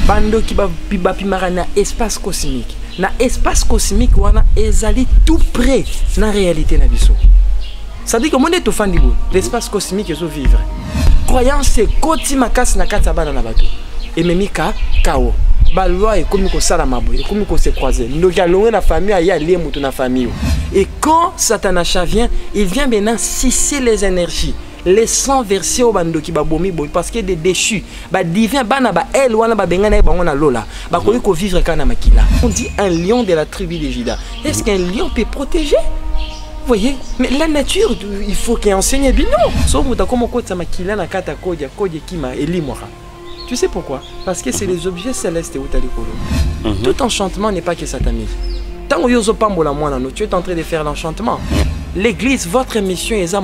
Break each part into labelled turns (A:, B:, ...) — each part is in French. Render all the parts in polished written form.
A: bando qui bapimara na espace cosmique. Na espace cosmique wana ezali tout près na réalité na biso. Ça dit que mon est au fan dibo l'espace cosmique ezo vivre. Croyance c'est koti makasi na kati bana na bato. Et memika kao. Ba loi et comme ko sala mabo, et comme ko se croiser. Donc ya loin la famille ya lié mutu na famille. Et quand Satanacha vient, il vient maintenant cisser les énergies. Les 100 versets au bando qui ba bomi boy parce que des déchus ba divin bana ba el wana ba bengana ba ngona lola ba ko vivre kana makila. On dit un lion de la tribu de Juda. Est-ce qu'un lion peut protéger? Vous voyez, mais la nature il faut qu'il enseigne bien non. Sauf muta comme ko ta makila na kata koja kima elimora. Tu sais pourquoi? Parce que c'est les objets célestes où tu as les Tout enchantement n'est pas que satanisme. Tant que tu es en train de faire l'enchantement. L'église, votre mission est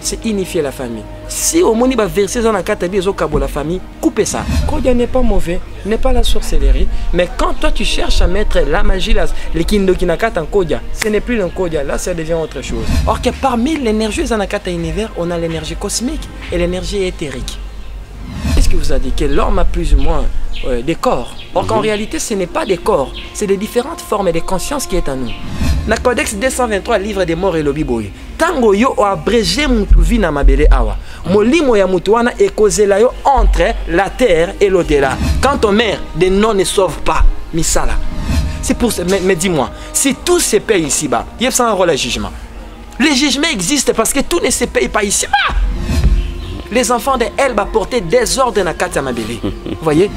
A: c'est unifier la famille. Si au monde va verser dans la la famille, coupez ça. Kodia n'est pas mauvais, n'est pas la sorcellerie. Mais quand toi tu cherches à mettre la magie, les kindokinakata en Kodia, ce n'est plus un Kodia, là ça devient autre chose. Or que parmi l'énergie Zanakata univers, on a l'énergie cosmique et l'énergie éthérique. Qu'est-ce que vous a dit? Que l'homme a plus ou moins des corps. Or qu'en réalité, ce n'est pas des corps. C'est des différentes formes de conscience qui est en nous. Dans le Codex 223, livre des morts et le biboy. Tango yo o abrégé mutuvi na mabele awa. Molimo ya mutuana e kozela yo entre la terre et l'au-delà. Quand on meurt, des noms ne sauvent pas. Misala. C'est pour ça. Mais dis-moi, si tout se paye ici-bas, il y a un rôle à jugement. Le jugement existe parce que tout ne se paye pas ici-bas. Les enfants de Elba portaient désordre dans Katia Mabélé. Vous voyez?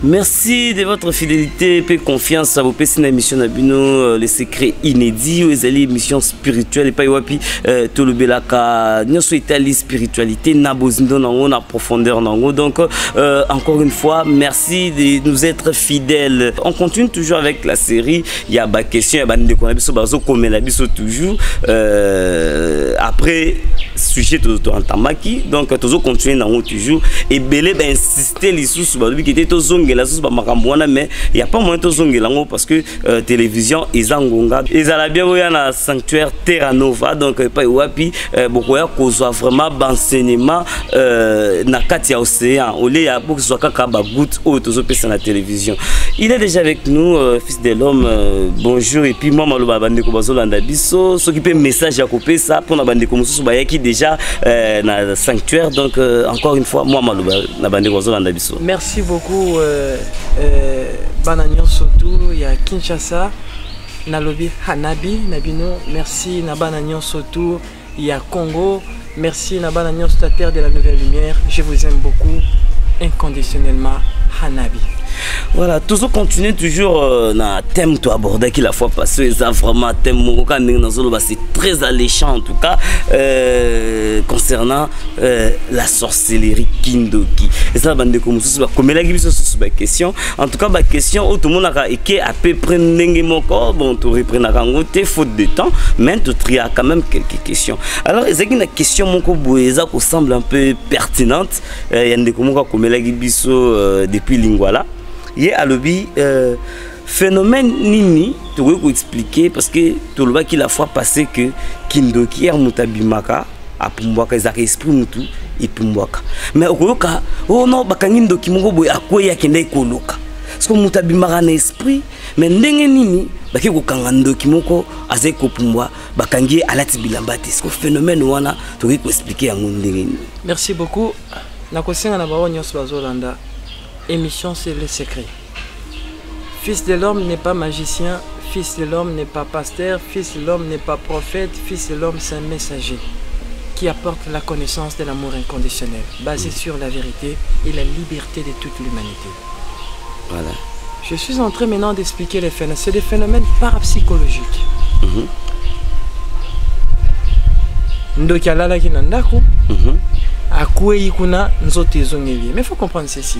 B: Merci de votre fidélité et confiance à vos personnes émission Nabino, les secrets inédits, les émissions spirituelles et pas wapi tout le belaka, nous sommes Italie spiritualité, nabozindo nango na profondeur nango. Donc encore une fois, merci de nous être fidèles. On continue toujours avec la série. Il y a des questions, il y a des questions, bazo comme la biso toujours. Après sujet tout en tamaki, donc continuer dans toujours et belé insister les sous qui était aux ongles la sous makamboana mais il y a pas moyen de zongler là parce que télévision ils angonga ils allaient bien voyer dans sanctuaire Terra Nova donc pas wapi beaucoup ya kozwa vraiment d'enseignement na katia océan au lieu ya pour soit kaka ba goutte au tozo pesa na télévision. Il est déjà avec nous fils de l'homme bonjour et puis moi maloba bande ko bazolanda biso s'occuper message ya couper ça pour na bande ko mususu ba yaki déjà na sanctuaire. Donc encore une fois, moi merci
A: beaucoup Bananion Sotou, il y a Kinshasa, Nalobi Hanabi, Nabino, merci Nabananion Sotou, il y a Congo, merci Nabananion Terre de la Nouvelle Lumière, je vous aime beaucoup, inconditionnellement Hanabi.
B: Voilà, toujours continuer toujours dans thème to aborder qui la fois passée, ça vraiment thème c'est très alléchant en tout cas concernant la sorcellerie kindoki. Et ça bande comme ça comme la question. En tout cas, ma question tout le monde a été à peu près n'engagement bon tu reprendre à faute de temps, mais tu tria quand même quelques questions. Alors, il y a une question mon ko boeza qui semble un peu pertinente. Il y a des comme la gibiso depuis Lingwala. Il y a le phénomène nini, tu peux expliquer parce que tu le vois qu'il a fois passé que kindoki er mutabimaka a pumbwaka ezaka esprit mutu et pumbwaka. Mais au cas oh non bakangindo kimongo boy akoya kende koloka. Parce que mutabimaka na esprit mais ndenge nini baki ko kangando kimoko azai ko pumbwa bakangi alati bilambati. Ce phénomène wana tu peux expliquer yango ndenge nini.
A: Merci beaucoup. Na kosenga na bawo nyos bazolanda. Émission c'est le secret. Fils de l'homme n'est pas magicien, fils de l'homme n'est pas pasteur, fils de l'homme n'est pas prophète, fils de l'homme c'est un messager qui apporte la connaissance de l'amour inconditionnel, basé sur la vérité et la liberté de toute l'humanité.
B: Voilà.
A: Je suis en train maintenant d'expliquer les phénomènes. C'est des phénomènes parapsychologiques. Ndokialala kinandako. Mais il faut comprendre ceci.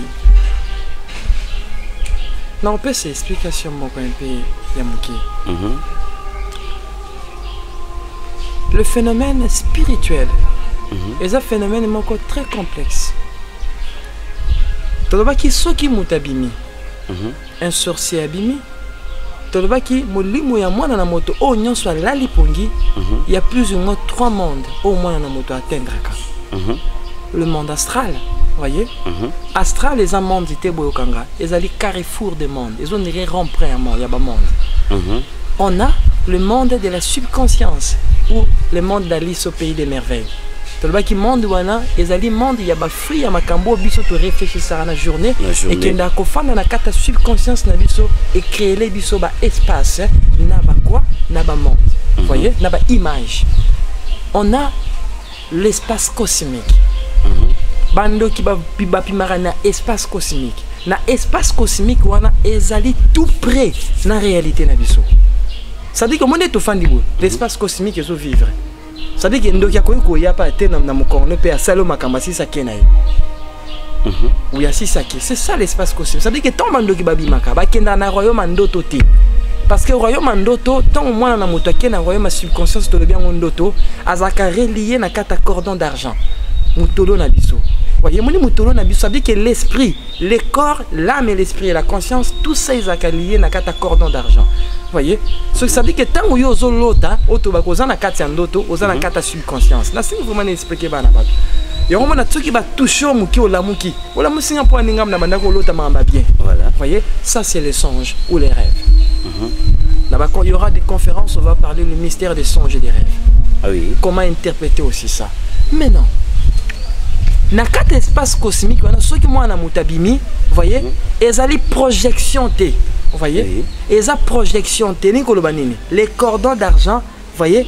A: Non, on peut s'explication le phénomène spirituel est un phénomène très complexe. Un sorcier abimi. Il y a plus ou moins 3 mondes au moins dans la moto atteindre. Le monde astral, voyez. Astral les mondes étaient boyokanga, ils allaient carrefour des mondes, ils ont des rompre un monde, il y a un monde. On a le monde de la subconscience ou le monde d'Alice au pays des merveilles. Tolba monde wana ezali monde ya ba fruit ya makambo biso to réfléchir ça na journée et kenda ko fanda na kata subconscience na biso et créer les biso ba espace na ba quoi na ba monde. Voyez, na ba image. On a l'espace cosmique. Bando ki ba pimara na espace cosmique. Na espace cosmique wana ezali tout près na réalité na biso. Ça dit que mon est au fandi l'espace cosmique est au vivre. Ça veut dire qu'il y a un peu de temps dans le pays, c'est ça l'espace cosmique. Ça veut dire que tant de gens dans le royaume Andoto. Parce que le royaume Andoto, tant au moins dans le royaume subconscient, c'est bien Andoto, azaka relié na kata cordon d'argent. Mutolo nabiso. Voyez, ça veut dire que l'esprit, le corps, l'âme et l'esprit et la conscience, tout ça est lié na kata cordon d'argent. Voyez, ce que ça veut dire que tant que vous avez l'autre, vous avez kata ndoto, vous avez kata subconscience. Là, c'est vraiment expliqué par la et on a tout qui va toucher au muki, au lamuki. Au lamuki, on a n'ingam na bandako l'autre mamba bien. Voilà. Voyez, ça c'est les songes ou les rêves. Là-bas, quand il y aura des conférences, on va parler du mystère des songes et des rêves.
B: Ah oui.
A: Comment interpréter aussi ça. Mais non. Dans quatre espaces cosmiques, ceux qui sont en mutabimi, vous voyez, ils ont les projections T. Vous voyez, ils ont projection T. Les cordons d'argent, vous voyez,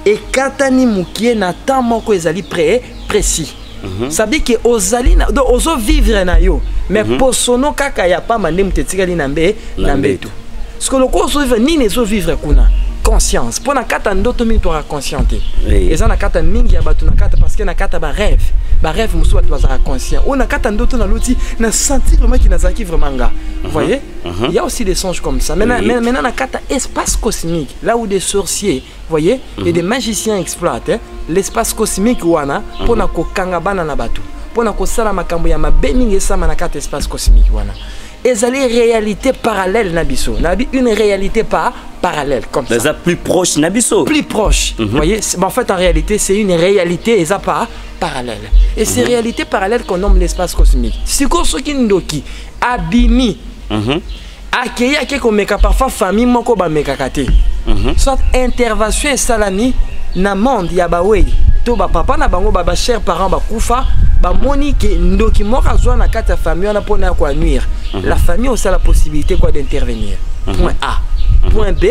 A: et katani mukie na temps moko ils ont précis. Ça veut dire que aux vivre na yo, mais pour sono kaka ya pas mandem tetikali nambe nambe tout. Ce que le corps vivre ni les vivre kuna. Conscience. Pour na kata ndoto mi to consciente. Et ça na kata mingi ya batu na kata parce que na kata ba rêve. Ba rêve musu batu bazara conscient. On na kata ndoto na loti na sentir vraiment qui nazaki vraiment nga. Vous voyez? Il y a aussi des songes comme ça. Maintenant na kata espace cosmique, là où des sorciers, vous voyez, et des magiciens exploitent l'espace cosmique wana pour na ko kanga bana na batu. Pour na ko sala makambo ya mabe mingi sama na kata espace cosmique wana. Et ça les réalités parallèles Nabiso. Une réalité pas parallèle comme ça. Les
B: plus proches Nabiso.
A: Plus proches. Vous voyez, en fait en réalité c'est une réalité et ça pas parallèle. Et ces réalités parallèles qu'on nomme l'espace cosmique. C'est quoi ce qui nous dit abimi. Accueillir quelqu'un meka parfois famille moko ba meka kate. Soit intervention et salami na monde ya ba wey. To ba papa na bango ba cher parents ba kufa. Ba moni ke ndoki moka zwa na kata famille on a pona quoi nuire. La famille aussi a la possibilité quoi d'intervenir. Point A. Point B,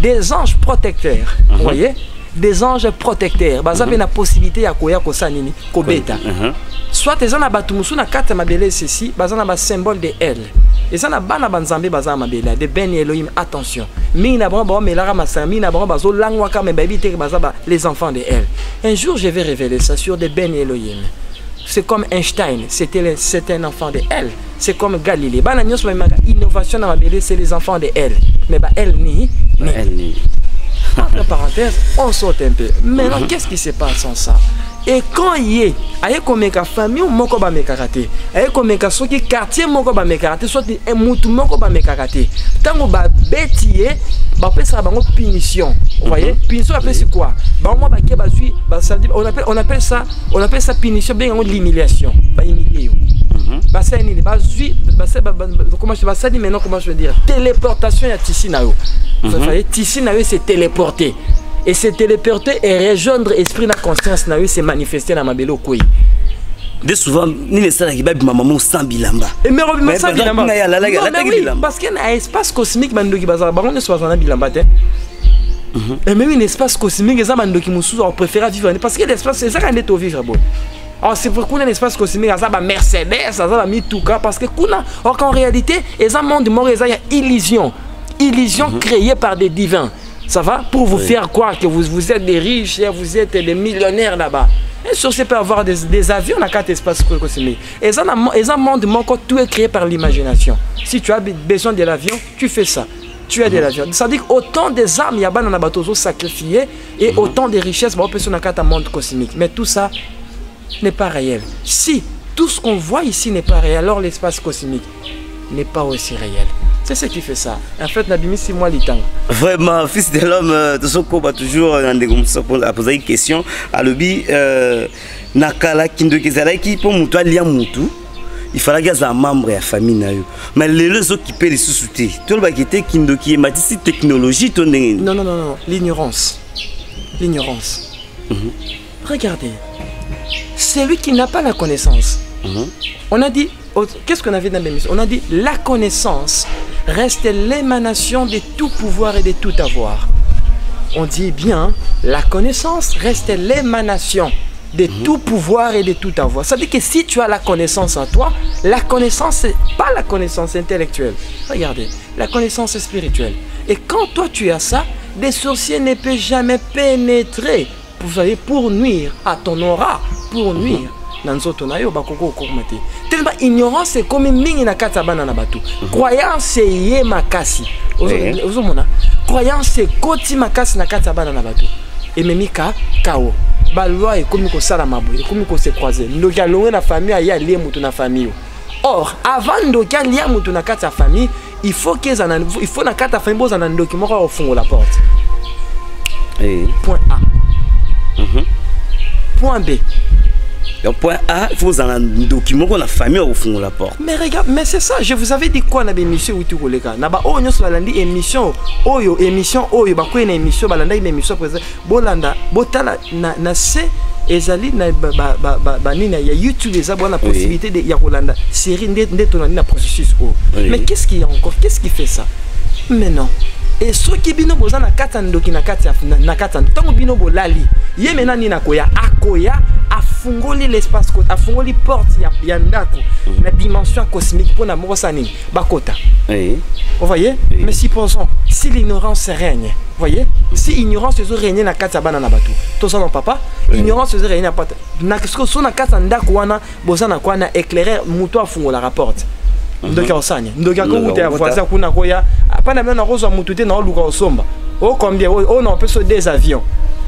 A: des anges protecteurs. Vous voyez? Des anges protecteurs. Bah ça fait la possibilité à koya ko sanini ko beta. Soit les gens na batumusu na kata mabele ceci, bah ça na ba symbole de L. Et ça na bana banzambe baza mabele de Ben Elohim attention. Mi na bon mais la ramassa mi na bon bazo langwa ka me baby te baza les enfants de L. Un jour je vais révéler ça sur des Ben Elohim. C'est comme Einstein, c'est un enfant de L. C'est comme Galilée. Innovation dans ma belle, c'est les enfants de L. Mais bah elle ni. Entre parenthèses, on saute un peu. Maintenant, qu'est-ce qui se passe sans ça? Et quand il y a, il y a comme une famille moko ba mekarate, il y a comme un soki quartier moko ba mekarate, soit un moutou moko ba mekarate. Tango ba bêtier, ba appelle ça bango punition. Vous voyez? Punition appelle c'est quoi? Ba moi ba ke ba sui, on appelle ça punition bien l'humiliation. Ba humilier. Bah ça ni bah sui, comment je vais ça dire maintenant comment je veux dire? Téléportation ya tissi na yo. Vous voyez? Tissi na yo c'est téléporter. Et se téléporter et rejoindre l'esprit de la conscience, c'est manifester dans ma belle couille.
B: De souvent, ni les salles qui battent maman sans bilamba.
A: Et mais sans bilamba. Parce qu'il y a un espace cosmique, on ne soit pas bilamba. Et même un espace cosmique, on préfère vivre. Parce que l'espace, c'est ça qu'on est au vivre. Alors c'est pour qu'on a un espace cosmique, ça va Mercedes, ça va Mituka. Parce que en réalité, les monde mort, il y a illusion. Illusion créée par des divins. Ça va? Pour vous faire croire que vous êtes des riches, vous êtes des millionnaires là-bas. Et sur ce peut avoir des avions dans quatre espaces cosmiques. Et ça, un monde manquant, tout est créé par l'imagination. Si tu as besoin de l'avion, tu fais ça. Tu as de l'avion. Ça veut dire autant des armes, il y a dans la bateau sacrifiés et autant de richesses, on peut sur un monde cosmique. Mais tout ça n'est pas réel. Si tout ce qu'on voit ici n'est pas réel, alors l'espace cosmique n'est pas aussi réel. C'est ce qui fait ça. En fait, Nabimi, c'est moi l'itang.
B: Vraiment, fils de l'homme, de ce qu'on va toujours à poser une question. À l'obi, Nakala Kindoki Zalaki, pour Moutou, Liamoutou, il fallait qu'il y ait un membre de la famille. Mais les autres qui peuvent les sous-souter, tout le monde qui était Kindoki, et Matisse, technologie, ton
A: non, non, non, non, l'ignorance. L'ignorance. Regardez, celui qui n'a pas la connaissance, on a dit, qu'est-ce qu'on avait dans l'émission? On a dit, la connaissance reste l'émanation de tout pouvoir et de tout avoir. On dit bien, la connaissance reste l'émanation de tout pouvoir et de tout avoir. Ça veut dire que si tu as la connaissance en toi, la connaissance, c'est pas la connaissance intellectuelle. Regardez, la connaissance spirituelle. Et quand toi tu as ça, des sorciers ne peuvent jamais pénétrer, vous savez, pour nuire à ton aura, pour nuire. Tellement ignorance c'est comme mingi na kata bana na batu. Croyance c'est yé makasi. Croyance c'est koti makasi na kata bana na batu. Et memika kao. Ba loi est comme ko sala mabo, comme ko se croiser. Ndoka longue na famille aya lié mutu na famille. Or avant ndoka lié mutu na kata famille, il faut na kata famille boza na ndoki moko au fond la porte. Point A. Point B.
B: Donc, point A, il faut un document qu'on a famille au fond de la porte.
A: Mais regarde, mais c'est ça, je vous avais dit quoi dans l'émission où tu voulais quand naba oh nous balandi émission oyo ba ko na émission balanda une émission président bolanda botala na c'est ezali na ba nina ya YouTube eza bona possibilité de ya kolanda série ndeto na processus oh. Mais qu'est-ce qu'il y a encore? Qu'est-ce qui fait ça? Mais non. Et ceux qui bino boza na kata ndoki na kata na kata ntango bino bolali ye mena ni na koya akoya afungoli l'espace côté afungoli porte ya ndako na dimension cosmique pour na mosa nini bakota. Vous voyez? Mais si pensons si l'ignorance règne, vous voyez? Si ignorance se règne na kata bana na batu to ça non papa ignorance se règne na pata na que so na kata ndako wana boza na kwa na éclairer muto afungola rapporte. Ndoka osanya ndoka ko uta voisin kuna koya apana mena rozo mutute na luka osomba o combien o non peut des avions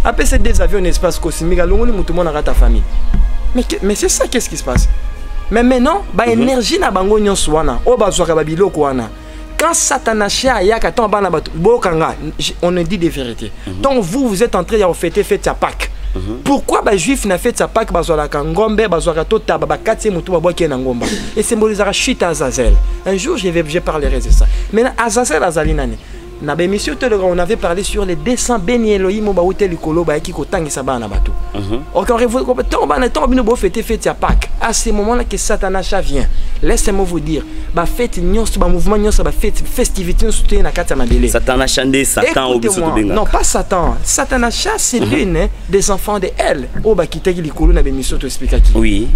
A: après ces des avions espace cosmique alongoli mutu mona ta famille mais c'est ça qu'est-ce qui se passe mais maintenant ba énergie na bango nyonso wana o bazwaka ba biloko wana quand Satan chia yaka ton bana batu bokanga on ne dit des vérités donc vous êtes en train de fêter fête à Pâques. Pourquoi les juifs n'a fait sa Pâques bazolaka ngombe bazolaka tota babakati mutu babwaki na ngomba et symbolisera chute à Azazel. Un jour je parlerai de ça. Maintenant Azazel azali nani na ba émission on avait parlé sur les descendants béni Elohim ba hotel likolo ba ki kotangisa bana batu. OK on bana ton bino bo fêter fête à Pâques. À ce moment-là que Satanas vient. Laissez-moi vous dire ba fête nyonso ba mouvement nyonso ba fête festivité nyonso na kata mabele. Satanas chande Satan au biso benga. Non pas Satan. Satanas c'est l'une des enfants de elle. O ba kitaki likolo na ba émission to expliquer.
B: Oui.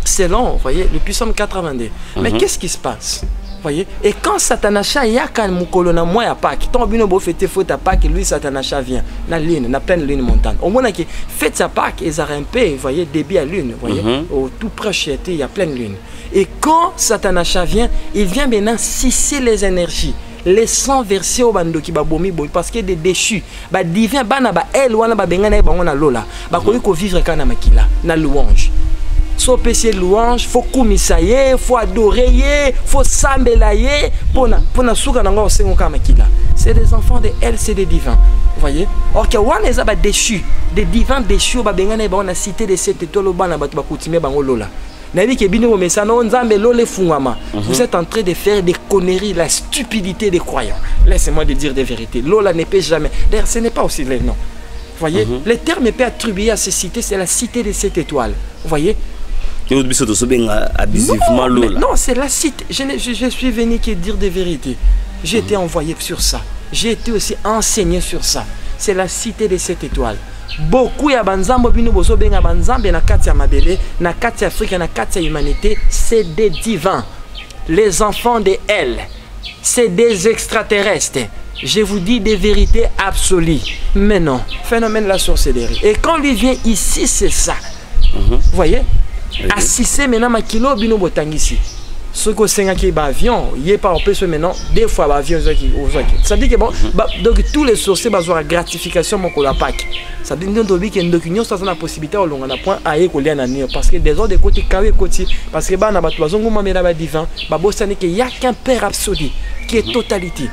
A: Selon, vous voyez, le psaume 82. Mais qu'est-ce qui se passe? Voyez? Et quand Satanacha y a quand mukolo na moi à Pâques, ton bino bo fêter faute à Pâques, lui Satanacha vient na lune, na pleine lune montante. Au moins que fête à Pâques et zarimpe, vous voyez, début à lune, vous voyez, au tout proche il y a pleine lune. Et quand Satanacha vient, il vient maintenant sisser les énergies. Les 100 versets au bando qui ba bomi boy parce que des déchus, ba divin bana ba el wana ba bengana ba ngona lola, ba ko vivre kana makila na louange. So péché louange, faut kumisaye, faut adorer, faut sambelaye, pona souka nanga osengo kama kila. C'est des enfants de elle, c'est des divins. Vous voyez? Or que wana eza ba déchus, des divins déchus ba bengana ba na cité de cette étoile bana ba kutime bango lola. Nabi ke bino mesa no nzambe lole fungama. Vous êtes en train de faire des conneries, la stupidité des croyants. Laissez-moi de dire des vérités. Lola ne peut jamais. D'ailleurs, ce n'est pas aussi les noms. Vous voyez? Les termes peut attribuer à ces cités, c'est la cité de cette étoile. Vous voyez?
B: Non,
A: c'est la cité. Je suis venu que dire des vérités. J'ai été envoyé sur ça. J'ai été aussi enseigné sur ça. C'est la cité de cette étoile. Beaucoup ya banzambo bino bozo benga banzambe na kati ya mabele, na kati ya Afrique, na kati ya humanité, c'est des divins. Les enfants de elle, c'est des extraterrestres. Je vous dis des vérités absolues. Mais non, phénomène de la sorcellerie. Et quand lui vient ici, c'est ça. Vous voyez? Assisté maintenant ma kilo bino botangisi. Ce que c'est un avion, il est pas en plus maintenant des fois l'avion ça dit que bon donc tous les sorciers besoin de gratification mon la Pâques. Ça dit donc que une ça a la possibilité au long on a point à écoler na parce que des autres de côté carré côté parce que ba na ba bazongo mamela ba divin ba bosani que y a qu'un père absolu. qui est totalité.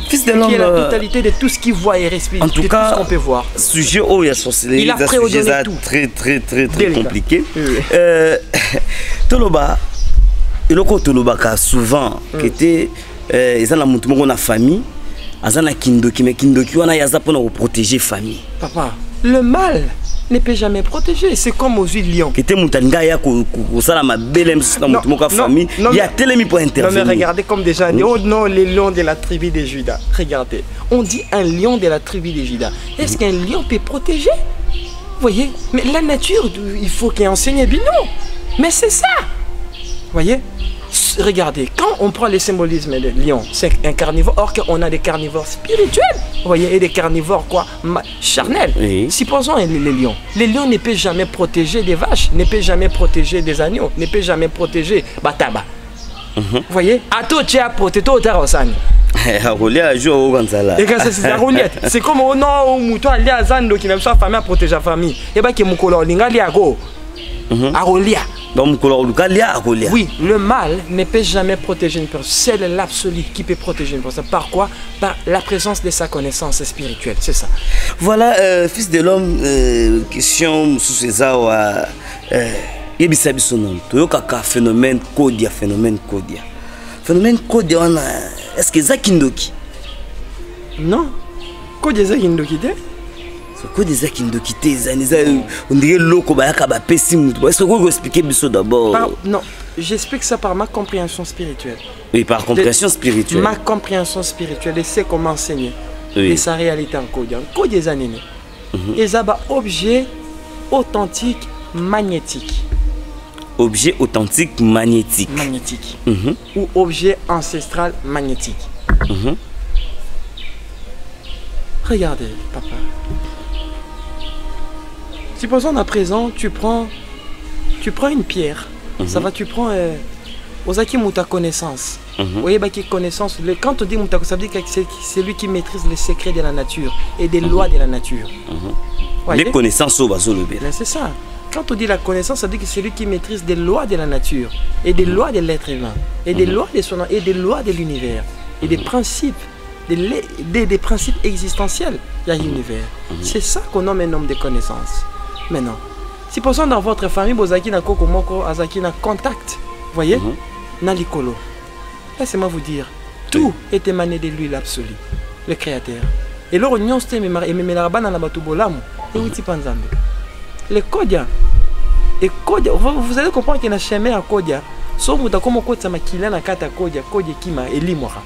B: Fils de
A: Qui est la
B: l'homme,
A: totalité de tout ce qu'il voit et respire,
B: en
A: de
B: tout
A: tout
B: cas,
A: ce qu'on peut voir.
B: sujet où il y a sorcellerie,
A: Il a
B: c'est un
A: préordonné
B: sujet
A: tout.
B: très
A: Délicat.
B: compliqué.
A: Oui.
B: Toloba, et le Toloba car souvent qui était ils ont la montre la famille, ils ont la kindoki, mais kindoki on a yaza pour protéger famille.
A: Papa, le mal ne peut jamais protéger. C'est comme aux huiles lion.
B: Qui était moutanga ya ko ça la ma belle dans montre famille, il y a tellement pour intervenir.
A: Non mais regardez comme déjà, oh non, les lions de la tribu de Juda. Regardez, on dit un lion de la tribu de Juda. Est-ce qu'un lion peut protéger? Vous voyez? Mais la nature, il faut qu'elle enseigne bien non. Mais c'est ça. Vous voyez? Regardez, quand on prend le symbolisme de lion, c'est un carnivore, or qu'on a des carnivores spirituels, vous voyez, et des carnivores quoi, charnels.
B: Oui.
A: Supposons les lions. Les lions ne peuvent jamais protéger des vaches, ne peuvent jamais protéger des agneaux, ne peuvent jamais protéger Bataba. Vous voyez? Ato tia protéto otarosani. C'est comme au nom où Mouton a lié à Zando qui n'aime pas famille à protéger la famille. Et bien que Moukolo Linga lié à go. Arolia. Oui, le mal ne peut jamais protéger une personne. C'est l'absolu qui peut protéger une personne. Par quoi? Par la présence de sa connaissance spirituelle. C'est ça.
B: Voilà, fils de l'homme, question sous ces awa. Yebisa bisonon. Toyokaka phénomène Kodia. Phénomène Kodia, est-ce que ça Kindoki?
A: Non. Kodia ça Kindoki te?
B: Quoi des Kindoki on dirait loko bayaka ba pessimu. Est-ce que vous pouvez expliquer biso d'abord?
A: Non, j'explique ça par ma compréhension spirituelle.
B: Oui, par compréhension spirituelle.
A: Ma compréhension spirituelle, et c'est comment enseigner.
B: Oui.
A: Et sa réalité en Kodia. Kodia des années. Et ça va objet authentique magnétique.
B: Objet authentique magnétique.
A: Magnétique. Ou objet ancestral magnétique. Regardez, papa. Supposons à présent, tu prends une pierre. Ça va, tu prends Ozaki Mouta connaissance. Vous voyez, connaissance. Quand on dit Mouta, ça veut dire que c'est lui qui maîtrise les secrets de la nature et des lois de la nature.
B: Les connaissances au bazolobé.
A: C'est ça. Quand on dit la connaissance, ça veut dire que c'est lui qui maîtrise des lois de la nature et des lois de l'être humain et des lois de son et des lois de l'univers et des principes. Des principes existentiels il y a l'univers. C'est ça qu'on nomme un homme de connaissance. Maintenant, supposons dans votre famille, vous avez un contact, vous voyez, Nalikolo. Laissez-moi vous dire, tout est émané de lui l'absolu, le créateur. Et l'or union c'est le Kodia. Et Kodia, vous allez comprendre qu'il y a un chemin à Kodia. Sauf que comme Kodia makila na kata Kodia, Kodia kima elimora.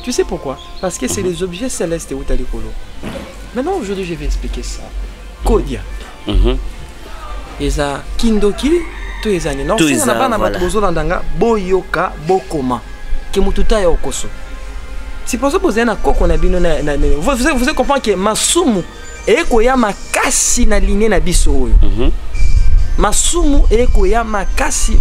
A: Tu sais pourquoi? Parce que c'est les objets célestes où tu as les colos. Maintenant, aujourd'hui, je vais expliquer ça. Kodia. Et ça, Kindoki, tous les années. Non, c'est un boyoka bokoma. Kemututa ya okoso. Si pour ça, vous avez un coco na bino na vous allez comprendre que masumu et koya makasi na ligne na biso. Masumu eko ya makasi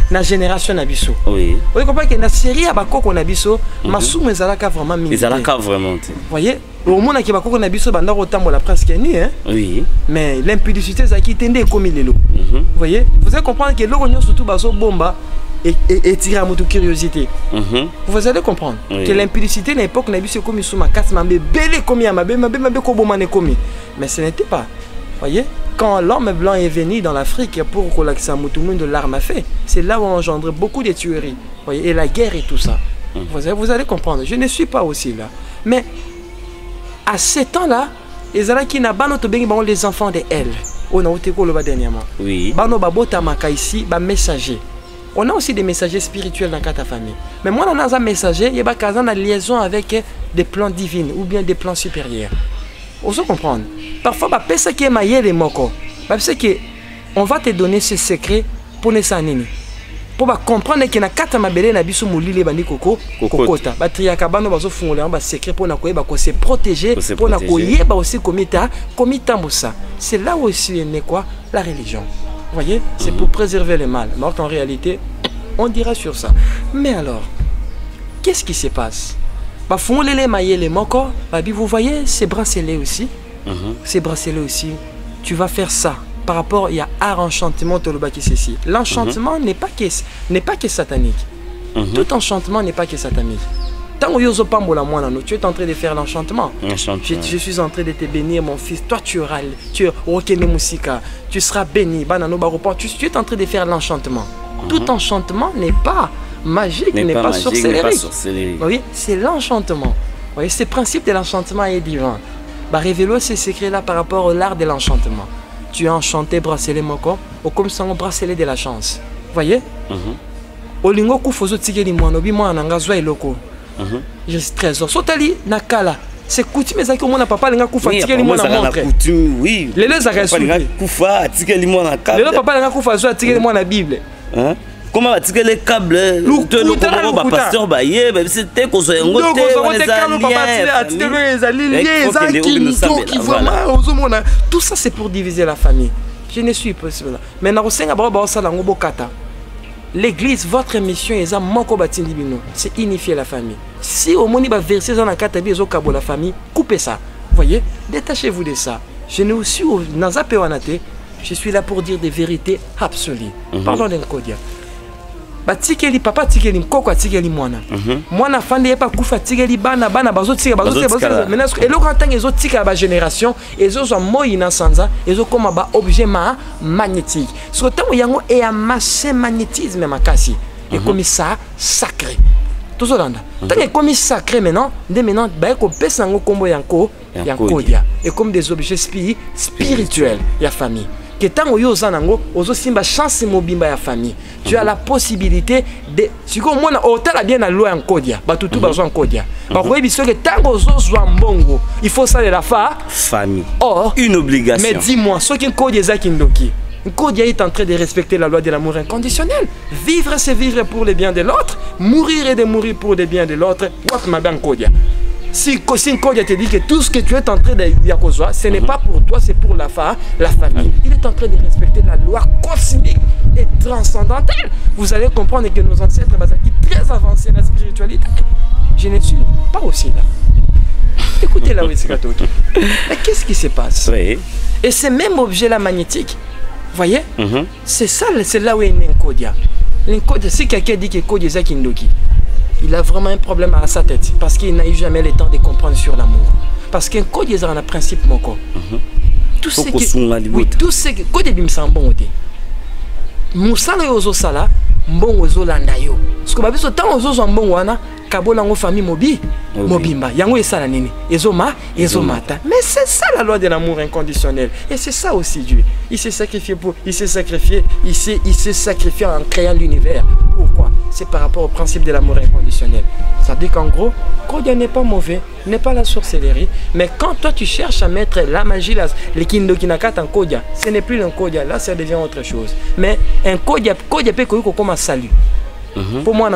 A: na génération na biso. Oui. Vous comprenez que na série ya bakoko na biso, masumu ezalaka vraiment mingi.
B: Ezalaka vraiment.
A: Vous voyez, au monde qui bakoko na biso banda kotambola presque ni hein. Oui. Mais l'impudicité ça qui tendait comme lelo. Vous voyez, vous allez comprendre que l'oronyo surtout baso bomba et tirer à notre curiosité. Vous allez comprendre que l'impudicité à l'époque na biso comme sous makasi mambe belé comme ya mabe ko bomane comme. Mais ce n'était pas. Vous voyez? Quand l'homme blanc est venu dans l'Afrique pour collaxer de l'arme à feu, c'est là où on engendre beaucoup de tueries. Voyez, et la guerre et tout ça. Vous allez comprendre. Je ne suis pas aussi là. Mais à ces temps-là, les enfants de elle. On a été dernièrement. Oui. Ici, messager. On a aussi des messagers spirituels dans ta famille. Mais moi, on a un messager, il y a une liaison avec des plans divins ou bien des plans supérieurs. On se comprend. Parfois, on va te donner ce secret pour ne pas pour comprendre que na kata mabele na biso mulile bandi koko kokota batriaka bano bazo fungola ba secret pour na koyeba ko se protéger pour na koyeba aussi komita ça. C'est là aussi est né quoi la religion. Vous voyez, c'est pour préserver le mal. Mais en réalité, on dira sur ça. Mais alors, qu'est-ce qui se passe? Bah fungolele mayele moko, vous voyez ces bracelets aussi. Ces bracelets aussi, tu vas faire ça. Par rapport, il y a art enchantement, l'enchantement n'est pas que satanique. Tout enchantement n'est pas que satanique. Tant que tu es en train de faire l'enchantement. Je suis en train de te bénir, mon fils. Toi, tu seras béni. Tu es en train de faire l'enchantement. Tout enchantement n'est pas magique, n'est pas sorcellerie. Oui, c'est l'enchantement. Oui, ce principe de l'enchantement est divin. Révélo ces secrets-là par rapport à l'art de l'enchantement. Tu as enchanté bracelet moko, ou comme ça on bracelet de la chance. Voyez? Olingo kufozo tigeli mwana obi mwana nga zwa eloko. Je suis trésor. Sotali nakala. C'est coutume ça que mon papa linga kufa tigeli mwana montre.
B: Oui.
A: Lelo za resu.
B: Kufa tigeli mwana kable.
A: Lelo papa linga kufa zwa tigeli mwana Bible.
B: Hein? Comment tigeli les câbles? Le pasteur baye, c'était qu'on soit ngote.
A: Tout ça c'est pour diviser la famille. Je ne suis pas cela. Mais l'église, votre mission est c'est unifier la famille. Si au moins verser dans la la famille, coupez ça. Voyez, détachez-vous de ça. Je ne suis je suis là pour dire des vérités absolues. Pardon d'encodia. Tikeli papa tikeli mkoko tikeli mwana. Mwana fande pas kufa tikeli bana bazo tika maintenant eloko ntanga ezo tika ba génération ezo zo moi na sanza ezo koma ba objet magnétique. So tango yango e amassé magnétisme makasi et comme ça sacré. Tozolanda. Tango comme sacré maintenant, ba ko pesa ngo kombo yanko yankodia et comme des objets spirituels ya famille. Que tant yo zanango ozo simba chance mobimba ya famille. Tu as la possibilité de si ko mona hôtel bien na loi en kodia ba tutu ba zo en kodia ba ko biso que tant ozo zwa mbongo il faut ça de la
B: famille.
A: Or
B: une obligation.
A: Mais dis-moi ce qui kodia zakindoki Kodia est en train de respecter la loi de l'amour inconditionnel. Vivre, c'est vivre pour le bien de l'autre. Mourir et de mourir pour le bien de l'autre. What ma bien Kodia. Si Kodia te dit que tout ce que tu es en train de dire, ce n'est pas pour toi, c'est pour la famille. Il est en train de respecter la loi cosmique et transcendantale. Vous allez comprendre que nos ancêtres sont très avancés dans la spiritualité. Je ne suis pas aussi là. Écoutez là où c'est catholique. Mais qu'est-ce qui se passe?
B: Oui.
A: Et ce même objet-là magnétique, vous voyez, c'est ça, c'est là où est né Kodia. Si quelqu'un dit que Kodia est Kindoki, il a vraiment un problème à sa tête parce qu'il n'a eu jamais le temps de comprendre sur l'amour. Parce qu'un Kodia est un principe moko. Tout ce que oui, tout ce que Kodia bim san bon ôté. Musala yozo sala, bon ozo landa yo. Parce que babiso tant ozo zo bon wana, kabola ngo famille mobimba. Yango esala nini? Ezomata. Mais c'est ça la loi de l'amour inconditionnel. Et c'est ça aussi Dieu. Il s'est sacrifié il s'est sacrifié en créant l'univers. Pourquoi? C'est par rapport au principe de l'amour inconditionnel. Ça dit qu'en gros, Kodia n'est pas mauvais, n'est pas la sorcellerie, mais quand toi tu cherches à mettre la magie, les Kindokinaka en Kodia, ce n'est plus un Kodia, là ça devient autre chose. Mais un Kodia peut comme un salut. Pour moi,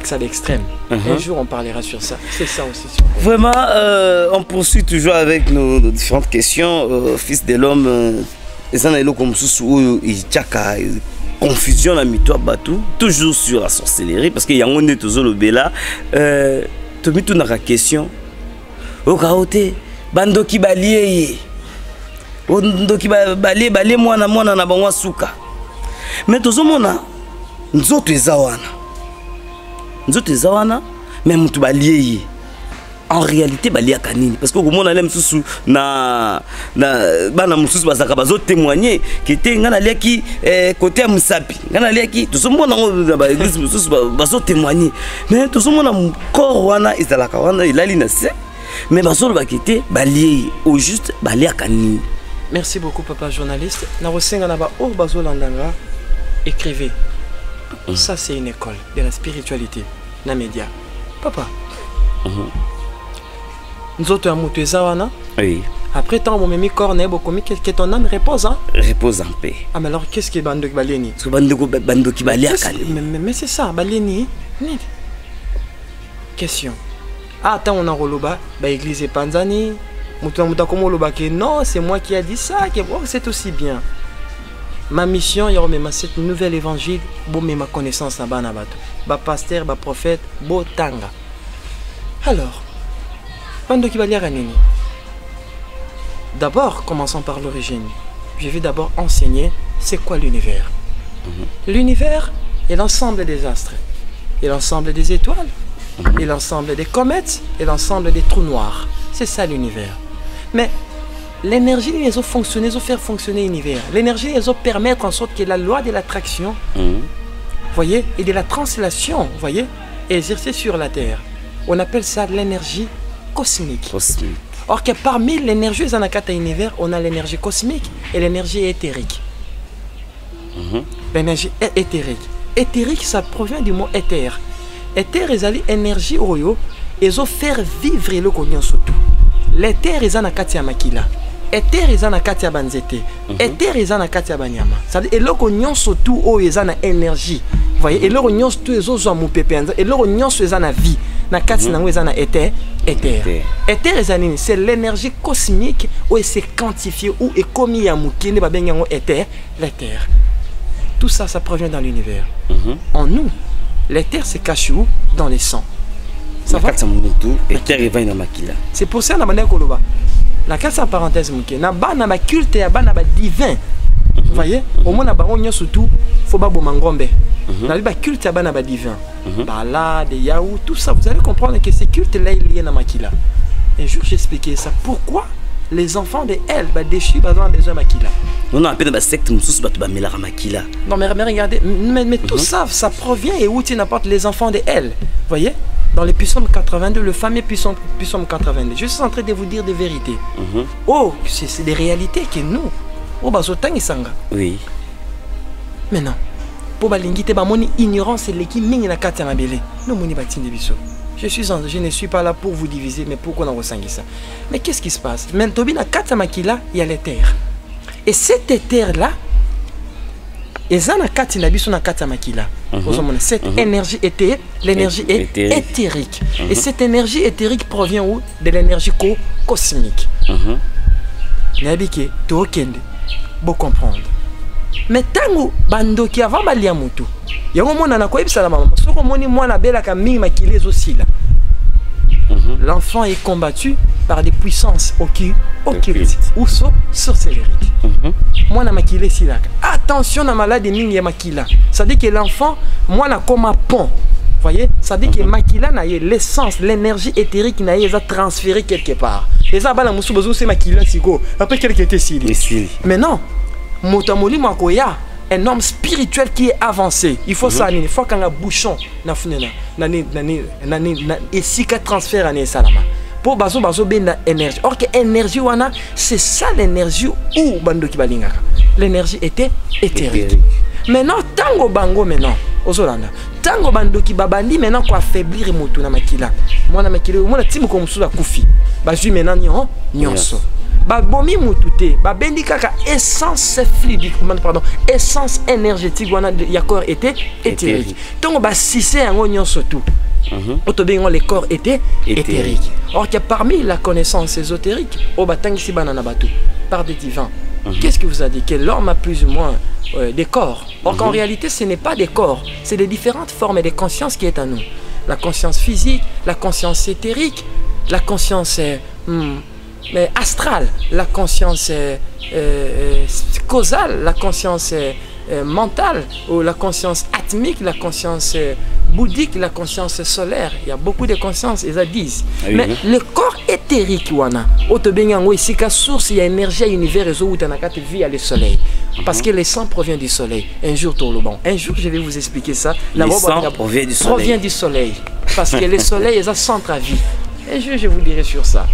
A: c'est à l'extrême. Un jour, on parlera sur ça. C'est ça aussi.
B: Vraiment, on poursuit toujours avec nos différentes questions. Fils de l'homme, confusion la mito batou, toujours sur la sorcellerie, parce qu'il y a un des toujours le bela. Tu me tournes la question. Au kaote, bando ki balie, bando ki balie moi na bangwa suka. Mais toujours mona. Nzoto ezawana même tu balie en réalité balia kanini parce que au monde alem susu na bana mususu bazaka bazo témoigner que te ngana liaki côté ya musapi ngana liaki tout ce monde na ba église mususu bazo témoigner mais tout ce monde corps wana izalaka wana ilali na se mais bazo ba kité balie au juste balia kanini.
A: Merci beaucoup papa journaliste na rosenga na ba o bazo landanga écrivez. Ça c'est une école de la spiritualité, na média. Papa. Nous autres amutu ezawana.
B: Oui.
A: Après tant mon mimi corne bokomi que ton âme repose hein.
B: Repose en paix.
A: Ah mais alors qu'est-ce que bando ki baleni?
B: Ce bando ki balia kali.
A: Mais c'est ça baleni. Question. Ah tant on a roloba ba église Panzani, mutu komo loba que non, c'est moi qui a dit ça, que oh, c'est aussi bien. Ma mission, il y a cette nouvelle évangile, bon mais ma connaissance na banabato, ba pasteur, ba prophète, bo tanga. Alors, bando ki balia nini. D'abord, commençons par l'origine. Je vais d'abord enseigner c'est quoi l'univers. L'univers est l'ensemble des astres. et l'ensemble des étoiles, et l'ensemble des comètes, et l'ensemble des trous noirs. C'est ça l'univers. Mais l'énergie, elle fonctionner, elle faire fonctionner l'univers. L'énergie, elle permettre en sorte que la loi de l'attraction, voyez, et de la translation, voyez, est exercée sur la Terre. On appelle ça l'énergie cosmique. Or que parmi l'énergie des l'univers, on a l'énergie cosmique et l'énergie éthérique. L'énergie éthérique. Éthérique, ça provient du mot éther. Éther, c'est l'énergie oyo, et faire vivre le cognon surtout. L'éther, c'est na kati ya makila. Éther, c'est na kati ya banzete. Éther, c'est na kati ya banyama. Ça veut dire le cognon surtout oyo, c'est na énergie. Vous voyez, et le cognon surtout est zo mu pepenza, et le cognon c'est na vie. Na kati na c'est na éther. Éther, c'est l'énergie cosmique où c'est quantifié ou est commis à mukine ba benyango éther, l'éther. Tout ça, ça provient dans l'univers. En nous, l'éther se cache où? Dans les sangs. Ça va? C'est pour ça que je dis la case en parenthèse, na ba culte ya ba divin. Vous voyez? Au moins, on surtout, faut pas bomangombe. Na ba culte ya ba divin. Bala, de yaou, tout ça, vous allez comprendre que ces cultes là il y a na makila. Un jour, j'expliquais ça. Pourquoi les enfants de elle déchus besoin des hommes makila?
B: On a appelé la secte moussous ba melara makila.
A: Non mais regardez, mais tout ça, ça provient et où tu n'apportes les enfants de elle. Vous voyez? Dans les psaumes 82, le fameux psaume 82, je suis en train de vous dire des vérités. Oh, c'est des réalités que nous, oh, bazotang sanga.
B: Oui.
A: Maintenant, pour balingite, moni ignorance et l'équipe ming na kati na belé. Nous moni batinde biso. Je ne suis pas là pour vous diviser, mais pourquoi on ressentit ça? Mais qu'est-ce qui se passe? Maintenant, na kati makila, il y a l'éther. Et cet éther-là, cette énergie était l'énergie éthérique. Et cette énergie éthérique provient où? De l'énergie cosmique. Bon comprendre. Mais tant bando qui avant balia mutu, il y a un moment na koyeb salama, soko moni mwana bela ka mingi makile aussi là. L'enfant est combattu par des puissances occultes ou sorcelleriques. Moi na makile silaka. Attention na maladie mingi ya makila. Ça dit que l'enfant moi na comme un pont. Voyez, ça dit que makila na l'essence, l'énergie éthérique na est transférée quelque part. Et ça bala musu bozo c'est makila siko. Après quelque était sili. Mais non. Motamoli makoya, un homme spirituel qui est avancé. Il faut ça, il faut qu'on a bouchon na funena et si qu'un transfert à salama. Pour bazo ben énergie. Or que énergie wana, c'est ça l'énergie où bando ki balingaka. L'énergie était éthérique. Maintenant tango bango maintenant ozolanda. Tango bando ki babandi maintenant quoi affaiblir moto na makila. Moi na makila, moi na timu ko musuza kufi. Bazui maintenant nyonso. Babomi mutute, babendi kaka essence fluidique, pardon, essence énergétique wana ya corps était éthérique. Donc ba sissé en nyonso tout. Autobéngo les corps étaient éthériques. Or que parmi la connaissance ésotérique, au batangisi banana batou par des divins. Qu'est-ce que vous a dit? Que l'homme a plus ou moins des corps. Or qu'en réalité ce n'est pas des corps, c'est des différentes formes de conscience qui est en nous. La conscience physique, la conscience éthérique, la conscience astrale, la conscience causale, la conscience mentale, ou la conscience atmique, la conscience bouddhique, la conscience solaire. Il y a beaucoup de consciences, ils disent. Mais le corps éthérique, ici, la source, il y a énergie à l'univers, et vie à le soleil. Parce que le sang provient du soleil. Un jour, je vais vous expliquer ça.
B: Le sang provient du soleil.
A: Parce que le soleil est un centre à vie. Un jour, je vous dirai sur ça.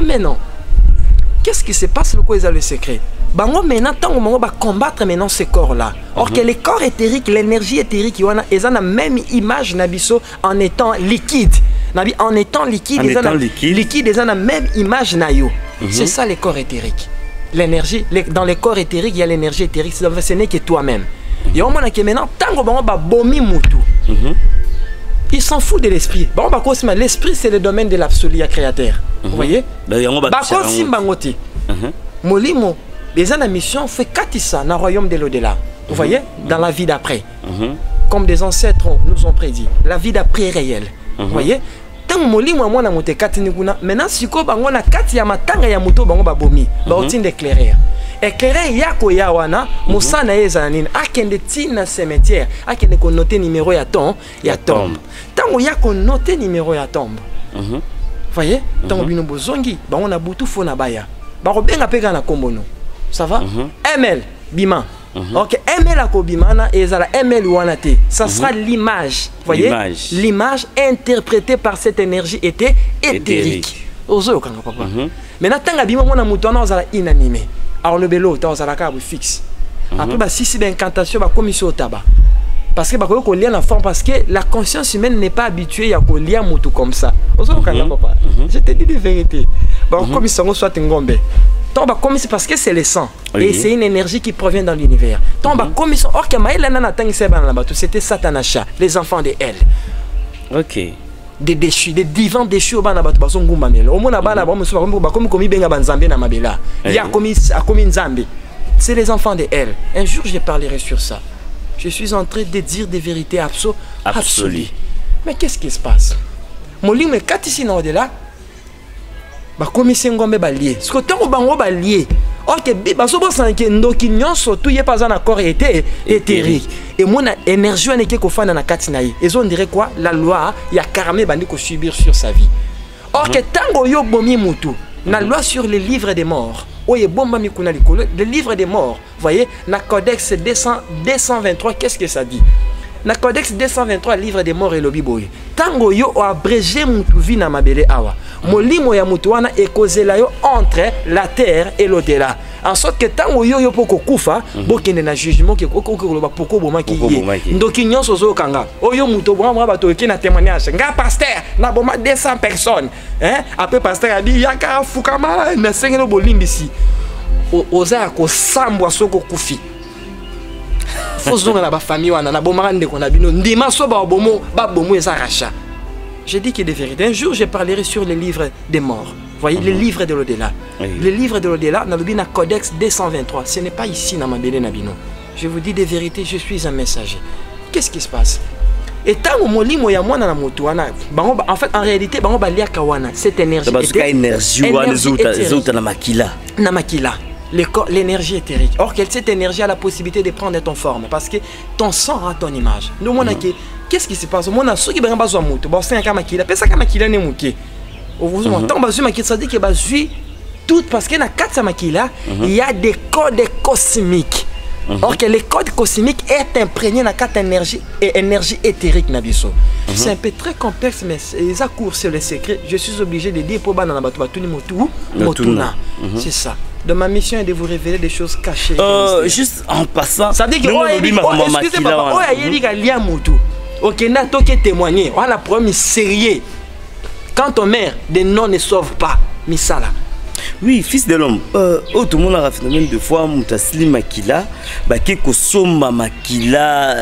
A: Mais non. Qu'est-ce qui se passe? Le secret. Bango maintenant, tant on va combattre maintenant ces corps-là. Or que les corps éthériques, l'énergie éthérique, ils ont la même image nabiso en étant liquide. En étant liquide, ils ont la même image nayo. C'est ça les corps éthériques. L'énergie, dans les corps éthériques, il y a l'énergie éthérique. Ce n'est que toi-même. Il y a un moment qui maintenant, tant on va bomi mutu. Il s'en fout de l'esprit. L'esprit, c'est le domaine de l'absolu créateur. Vous voyez? Molimo, les gens de la mission fait katissa dans le royaume de l'au-delà. Vous voyez? Dans la vie d'après. Comme des ancêtres nous ont prédit. La vie d'après est réelle. Vous voyez? tant molimo mwana mote kati ni kuna maintenant siko bango na kati ya matanga ya moto bango babomi ba otinde éclairer éclairer yako ya wana musana eza nini akende tina cimetière akende ko noter numéro ya tombe tango yako noter numéro ya tombe voyez tango bino bozongi bango na butu fo na baya ba benga peka na kombono ça va ML bima. Ok, ML à Kobimana et la ML Wanate, ça sera l'image, voyez, l'image interprétée par cette énergie était éthérique. Ozo kanga papa. Maintenant tant que bima mona mutona ozala inanimé. Alors le bélo ta ozala ka fixe. Après bah si c'est incantation bah commission au tabac. Parce que bah ko lien la forme parce que la conscience humaine n'est pas habituée à ko lien mutu comme ça. Ozo kanga papa. Je te dis la vérité. Bah commission soit ngombe. Tomba comme c'est parce que c'est le sang et c'est une énergie qui provient dans l'univers. Tomba comme ils sont or que maïla nana tang seba na bateau c'était Satanacha, les enfants de Elle.
B: OK.
A: Des déchus, des divins déchus au bana bateau baso ngumba melo. Au mona bana ba musu ba comme komi benga banzambe na mabela. Il y a komi nzambe. C'est les enfants de Elle. Un jour je parlerai sur ça. Je suis en train de dire des vérités absolues. Mais qu'est-ce qui se passe? Molim me katisi na au-delà. Ba komisi ngombe ba lié ce que tango bango ba lié OK ba so bosa ke ndoki nyonso tout yé pas en accord était éthérique et mon énergie on est ko fana na kati na yi et on dirait quoi la loi ya karmé bandi ko subir sur sa vie OK tango yo bomi mutu na loi sur les livres des morts oye bomba mi kuna likolo les livres des morts voyez na codex 223 qu'est-ce que ça dit na codex 223 livre des morts et lobi boy tango yo o abrégé mutu vi na mabele awa molimo ya mutu wana ekozela yo entre la terre et l'au-delà en sorte que tango yo poko kufa bokende na jugement ke kokoloba poko bomaki ye ndoki nyonso zo kanga oyo mutu bwa bato ki na témoignage nga pasteur na boma 200 personnes hein après pasteur a dit yaka fukama na sengelo bolimbisi oza ko sambwa soko kufi la famille wana bomande qu'on a bino ndima so ba bomo eza racha. Je dis que des vérités. Un jour je parlerai sur les livres des morts. Voyez les livres de l'au-delà. Les livres de l'au-delà na lobina codex 223. Ce n'est pas ici na mabele na bino. Je vous dis des vérités, je suis un messager. Qu'est-ce qui se passe? Et tant que molimo ya mwana na moto wana en fait en réalité bango ba lia kawana cette énergie
B: na
A: makila. L'énergie éthérique. Or, cette énergie a la possibilité de prendre ton forme parce que ton sang a ton image. Nous, qu'est-ce qui se passe? Moi, je suis un peu de moto. C'est un kamakila. C'est un kamakila ne mouké. Ça dit que tout parce que dans 4 makila, il y a des codes cosmiques. Or, que les codes cosmiques est imprégné dans 4 énergies et énergie éthérique. C'est un peu très complexe, mais ça court sur les secrets. Je suis obligé de dire pour Banana Motuna. C'est ça. De ma mission est de vous révéler des choses cachées.
B: Juste en passant.
A: Ça veut dire que excusez-moi, ok, n'a pas témoigné. On a la première sérieux. Quand on meurt, des noms ne sauvent pas. Misala.
B: Oui, fils de l'homme. Tout le monde a phénomène de fois Moutasli Makila, Bakeko Soma Makila,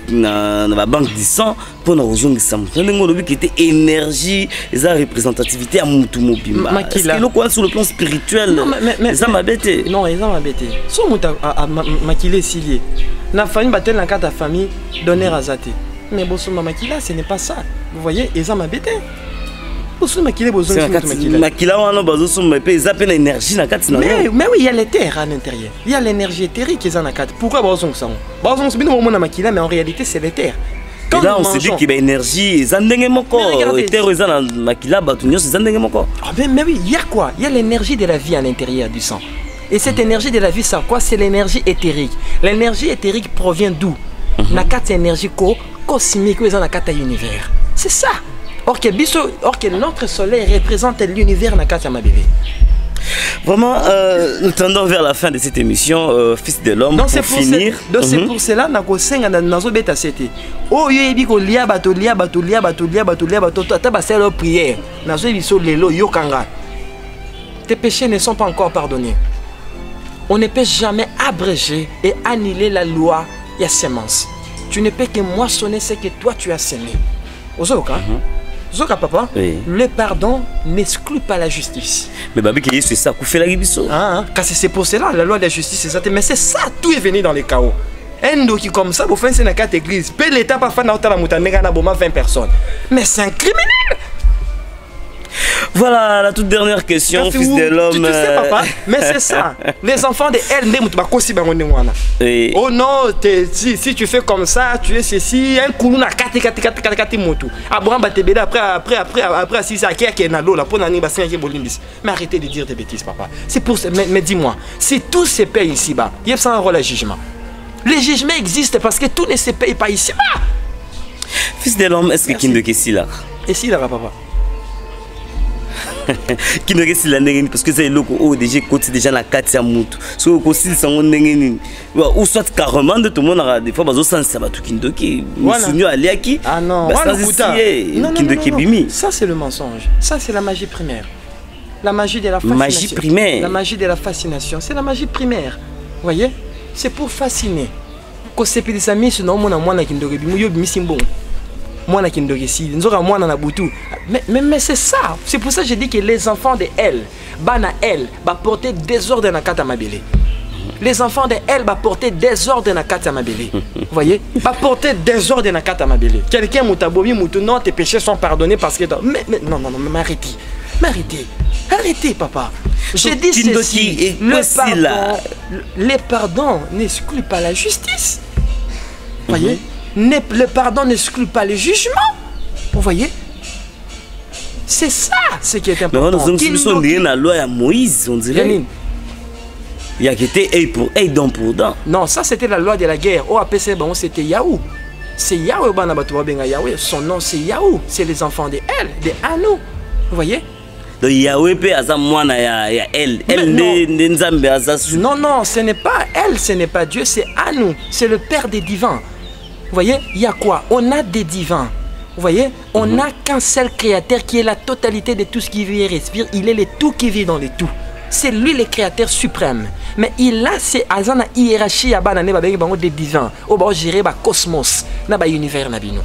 B: na la banque du sang pour nous rejoindre ça. On qui était énergie, la représentativité à Moutumo Bimba. Makila. Est-ce que sur le plan spirituel, ça m'a bêté.
A: Non, ils m'a bêté. So Mouta Makila Silié. Na famille battait la carte à famille donner à Zate. Mais bon, Soma Makila, ce n'est pas ça. Vous voyez, ils m'a bêté. Mais oui, il y a l'éther à l'intérieur. Il y a l'énergie éthérique qui est dans la carte. Pourquoi Bazong ça? Bazong, mais en réalité, c'est l'éther.
B: Et là, on se dit qu'il y a l'énergie, mais
A: oui, il y a quoi? Il y a l'énergie de la vie à l'intérieur du sang. Et cette énergie de la vie, c'est quoi? C'est l'énergie éthérique. L'énergie éthérique provient d'où? La carte énergie cosmique, dans la carte univers. C'est ça. Or que notre soleil représente l'univers na kati ya mabébé.
B: Vraiment, nous tendons vers la fin de cette émission, fils de l'homme, pour finir.
A: Donc c'est pour cela que nazo beta c'était. Oh yebi ko lia bato tata baselo prière. Nazo biso lelo yo kanga. Tes péchés ne sont pas encore pardonnés. On ne peut jamais abréger et annuler la loi ya sémence. Tu ne peux que moissonner ce que toi tu as semé. Ozoka. Zoka papa, oui. Le pardon n'exclut pas la justice.
B: Mais Babi qui c'est ça, fait la ribiso.
A: C'est pour cela la loi de la justice c'est ça. Mais c'est ça, tout est venu dans les chaos. Un qui comme ça, vous faites une carte église. L'État pas fait dans la moutane, 20 personnes. Mais c'est un criminel.
B: Voilà la toute dernière question, fils de l'homme.
A: Tu sais, papa, mais c'est ça. Les enfants de elle, oh non, si tu fais comme ça, tu es ceci, un coup, on a kati moto. Après, si ça qui est là, mais arrêtez de dire des bêtises, papa. C'est pour ça, mais dis-moi, si tout se paye ici-bas, il y a un rôle à jugement. Les jugements existent parce que tout ne se paye pas ici-bas.
B: Fils de l'homme, est-ce que Kindo Kessi là?
A: Et si là, papa?
B: Kindo Kessi là, parce que c'est le loco déjà côté déjà la carte à moto. So aussi ça on n'engeni. Ou soit carrément de tout le monde a des fois bazo sans ça va tout Kindo qui. Souvenir aller qui?
A: Ah non.
B: Kindo Kebimi.
A: Ça c'est le mensonge. Ça c'est la magie primaire. La magie de la fascination.
B: Magie primaire.
A: La magie de la fascination. C'est la magie primaire. Vous voyez? C'est pour fasciner. Quand c'est pour des amis, sinon moi na Kindo Kebimi yo misimbo. Moi na Kindo Kessi, nzoka moi na butu. Mais c'est ça. C'est pour ça que je dis que les enfants de elle, bana elle, va porter désordre dans kata mabele. Les enfants de elle va porter désordre dans kata mabele. Vous voyez? Va porter désordre dans kata mabele. Quelqu'un moutabomi moutou non, tes péchés sont pardonnés parce que mais non, arrêtez. Arrêtez, papa. Je dis ceci, le pardon n'exclut pas la justice. Vous voyez? Le pardon n'exclut pas le jugement. Vous voyez? C'est ça ce qui est important.
B: Nous sommes dans la loi à Moïse, on dirait. Il y a qui était œil pour œil, dent pour dent.
A: Non, ça c'était la loi de la guerre. Au APC, bon, c'était Yahou. C'est Yahou, Yahweh. Son nom c'est Yahou. C'est les enfants de elle, de Anou. Vous voyez?
B: Donc Yahweh peut avoir moi ya elle.
A: Non, ce n'est pas elle, ce n'est pas Dieu, c'est Anou. C'est le Père des divins. Vous voyez, il y a quoi? On a des divins. Vous voyez, on n'a qu'un seul créateur qui est la totalité de tout ce qui vit et respire. Il est le tout qui vit dans le tout. C'est lui le créateur suprême. Mais il a c'est azana hiérarchie à banane des divins. Au bas gérer ba cosmos, na ba univers na bino.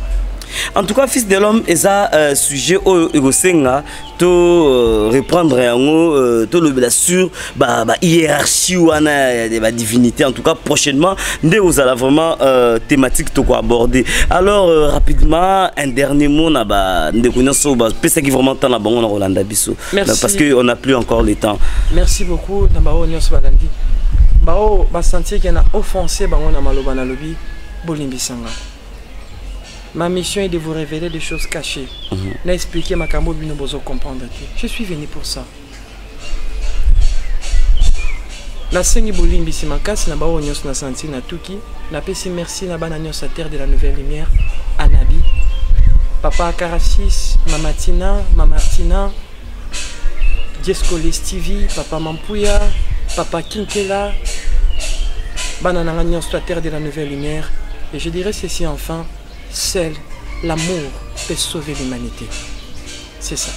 B: En tout cas, fils de l'homme, est un sujet au Egosenga, to reprendre sur la hiérarchie ou la divinité. En tout cas, prochainement, nous allons vraiment thématique to aborder. Alors, rapidement, un dernier mot, c'est qui vraiment temps Rolanda Bissou. Parce qu'on n'a plus encore le temps.
A: Merci beaucoup, Nabao Nyos Balandi. Bao, sentir qu'il a offensé Bango Maloba Nalobi, Bolimbisanga. Ma mission est de vous révéler des choses cachées. N'expliquer ma cambo bino bozo comprendre. Je suis venu pour ça. La sengi bolimbi si makasi na bao nyos na santi na tuki. Na pesi merci na bana nyos à terre de la nouvelle lumière. Anabi. Papa Karasis, Mama Tina, Mama Martina. Jesco Lestivi, Papa Mampuya, Papa Kinkela. Bana na nyos à terre de la nouvelle lumière. Et je dirais ceci enfin. Seul l'amour peut sauver l'humanité. C'est ça.